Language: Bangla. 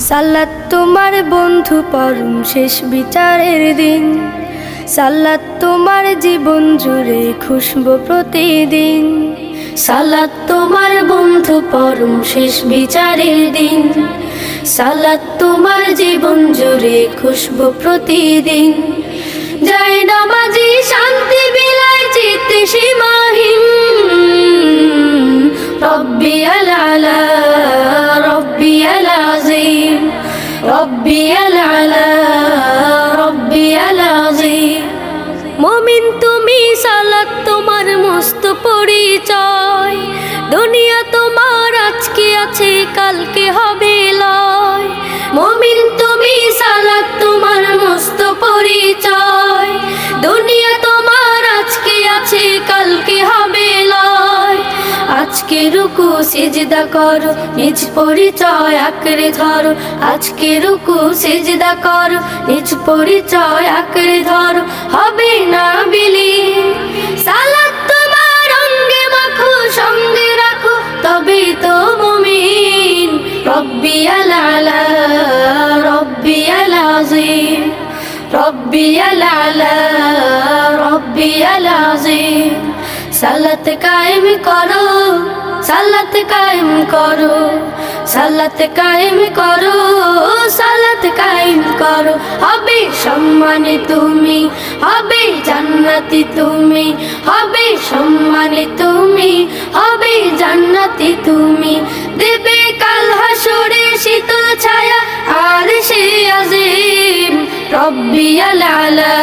সালাত তোমার বন্ধু পরম শেষ বিচারের দিন, সালাত তোমার জীবন জুড়ে খুশবু প্রতিদিন। সালাত তোমার বন্ধু পরম শেষ বিচারের দিন, সালাত তোমার জীবন জুড়ে খুশবু প্রতিদিন। যায় নামাজি শান্তি বিলায় চিত্তে সীমাহীন, রব্বিয়াল আলা রব্বিয়াল আযীম, রব্বিয়াল আলা রব্বিয়াল আযীম। মুমিন তুমি সালাত তোমার মস্ত পরিচয়, দুনিয়া তোমার আজকে আছে কালকে হবে লয়। মুমিন তুমি সালাত তোমার মস্ত পরিচয়, দুনিয়া তোমার আজকে আছে কালকে হবে লয়। আজকে রুকু সিজদা করো, নিজ পরিচয় আঁকড়ে ধরো। আজকে রুকু সিজদা করো, নিজ পরিচয় আঁকড়ে ধরো, হবে না বিলীন। সালাত তোমার অঙ্গে মাখো, সঙ্গে রাখো, তবেই তো মুমিন। রব্বিয়াল আলা রব্বিয়াল আযীম, রব্বিয়াল আলা রব্বিয়াল আযীম। সালাত কায়েম করো, সালাত কায়েম করো, সালাত কায়েম করো, সালাত কায়েম করো। হবে সম্মানে তুমি, হবে জান্নাতি তুমি, হবে সম্মানে তুমি, হবে জান্নাতি তুমি। দেবে কাল হাসরে শীতল ছায়া আরশে আজিম, রব্বিয়াল আলা